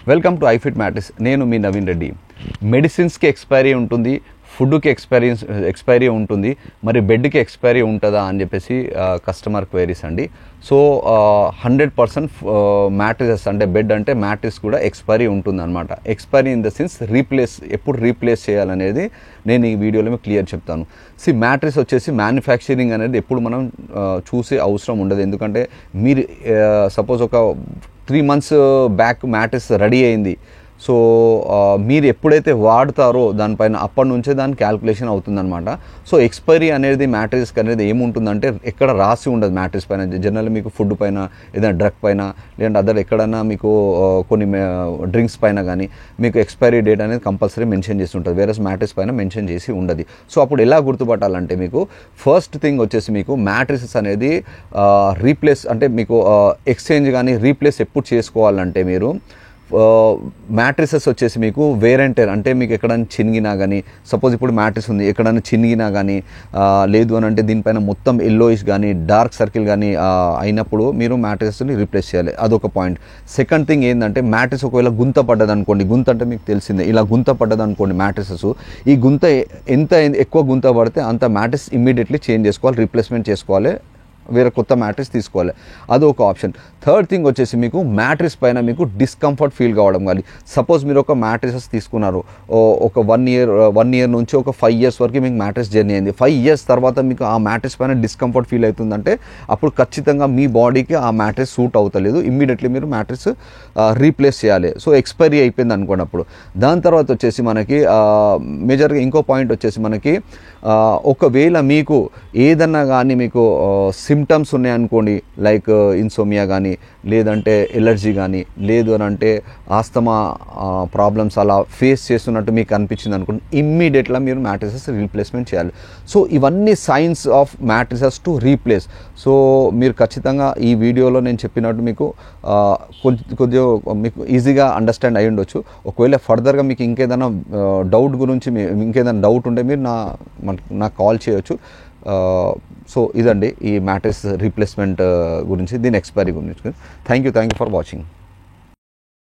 Welcome to iFit matrix. నేను మీ నవీన్ రెడ్డి. మెడిసిన్స్కి ఎక్స్పైరీ ఉంటుంది, ఫుడ్కి ఎక్స్పైరీ ఉంటుంది, మరి బెడ్కి ఎక్స్పైరీ ఉంటుందా అని చెప్పేసి కస్టమర్ క్వైరీస్ అండి. సో 100% మ్యాట్రిసెస్ అంటే బెడ్ అంటే మ్యాట్రిక్స్ కూడా ఎక్స్పైరీ ఉంటుంది అనమాట. ఎక్స్పైరీ ఇన్ ద సెన్స్ ఎప్పుడు రీప్లేస్ చేయాలనేది నేను ఈ వీడియోలో మీకు క్లియర్ చెప్తాను. మ్యాట్రిక్స్ వచ్చేసి మ్యానుఫ్యాక్చరింగ్ అనేది ఎప్పుడు మనం చూసే అవసరం ఉండదు. ఎందుకంటే మీరు సపోజ్ ఒక 3 months బ్యాక్ మ్యాట్రిక్స్ రెడీ అయింది. సో మీరు ఎప్పుడైతే వాడతారో దానిపైన అప్పటి నుంచే దాని క్యాల్కులేషన్ అవుతుందన్నమాట. సో ఎక్స్పైరీ అనేది మ్యాట్రిక్స్కి అనేది ఏముంటుందంటే ఎక్కడ రాసి ఉండదు మ్యాట్రిక్స్ పైన. జనరల్ మీకు ఫుడ్ పైన, ఏదైనా డ్రగ్ పైన, లేదంటే అదర్ ఎక్కడైనా మీకు కొన్ని డ్రింక్స్ పైన కానీ మీకు ఎక్స్పైరీ డేట్ అనేది కంపల్సరీ మెన్షన్ చేసి ఉంటుంది. వేరే మ్యాట్రిక్స్ పైన మెన్షన్ చేసి ఉండదు. సో అప్పుడు ఎలా గుర్తుపట్టాలంటే మీకు ఫస్ట్ థింగ్ వచ్చేసి మీకు మ్యాట్రిక్స్ అనేది రీప్లేస్ అంటే మీకు ఎక్స్చేంజ్ కానీ రీప్లేస్ ఎప్పుడు చేసుకోవాలంటే మీరు మ్యాట్రిసెస్ వచ్చేసి మీకు వేర్ అండ్ టెయిర్ అంటే మీకు ఎక్కడైనా చినిగినా కానీ, సపోజ్ ఇప్పుడు మ్యాట్రిస్ ఉంది ఎక్కడైనా చినిగినా కానీ లేదు అని అంటే దీనిపైన మొత్తం ఎల్లోయిష్ కానీ డార్క్ సర్కిల్ కానీ అయినప్పుడు మీరు మ్యాట్రిసెస్ని రీప్లేస్ చేయాలి. అదొక పాయింట్. సెకండ్ థింగ్ ఏంటంటే మ్యాట్రిస్ ఒకవేళ గుంత పడ్డది అనుకోండి, గుంత అంటే మీకు తెలిసిందే, ఇలా గుంత పడ్డది అనుకోండి మ్యాట్రిసెస్, ఈ గుంత ఎంత ఎక్కువ గుంత పడితే అంత మ్యాట్రిస్ ఇమ్మీడియట్లీ చేంజ్ చేసుకోవాలి, రీప్లేస్మెంట్ చేసుకోవాలి, వేరే కొత్త మ్యాట్రిక్స్ తీసుకోవాలి. అదొక ఆప్షన్. థర్డ్ థింగ్ వచ్చేసి మీకు మ్యాట్రిక్స్ పైన మీకు డిస్కంఫర్ట్ ఫీల్ కావడం కానీ, సపోజ్ మీరు ఒక మ్యాట్రిసెస్ తీసుకున్నారు ఒక 1 year నుంచి ఒక 5 years వరకు మీకు మ్యాట్రిక్స్ జర్నీ అయింది. 5 years తర్వాత మీకు ఆ మ్యాట్రిక్స్ పైన డిస్కంఫర్ట్ ఫీల్ అవుతుందంటే అప్పుడు ఖచ్చితంగా మీ బాడీకి ఆ మ్యాట్రిక్స్ సూట్ అవుతలేదు, ఇమ్మీడియట్లీ మీరు మ్యాట్రిక్స్ రీప్లేస్ చేయాలి. సో ఎక్స్పైరీ అయిపోయింది అనుకున్నప్పుడు. దాని తర్వాత వచ్చేసి మనకి మేజర్గా ఇంకో పాయింట్ వచ్చేసి మనకి ఒకవేళ మీకు ఏదన్నా కానీ మీకు సిమ్టమ్స్ ఉన్నాయనుకోండి, లైక్ ఇన్సోమియా కానీ, లేదంటే ఎలర్జీ కానీ, లేదు అని అంటే ఆస్తమా ప్రాబ్లమ్స్ అలా ఫేస్ చేస్తున్నట్టు మీకు అనిపించింది అనుకోండి, ఇమ్మీడియట్గా మీరు మ్యాట్రిసెస్ రీప్లేస్మెంట్ చేయాలి. సో ఇవన్నీ science of matrices to replace. So మీరు ఖచ్చితంగా ఈ వీడియోలో నేను చెప్పినట్టు మీకు కొద్దిగా మీకు ఈజీగా అండర్స్టాండ్ అయ్యి ఉండొచ్చు. ఒకవేళ ఫర్దర్గా మీకు ఇంకేదైనా డౌట్ గురించి ఇంకేదైనా డౌట్ ఉంటే మీరు నాకు కాల్ చేయొచ్చు. సో ఇదండి ఈ మ్యాట్రిక్స్ రీప్లేస్మెంట్ గురించి, దీని ఎక్స్పైరీ గురించి. Thank you for watching.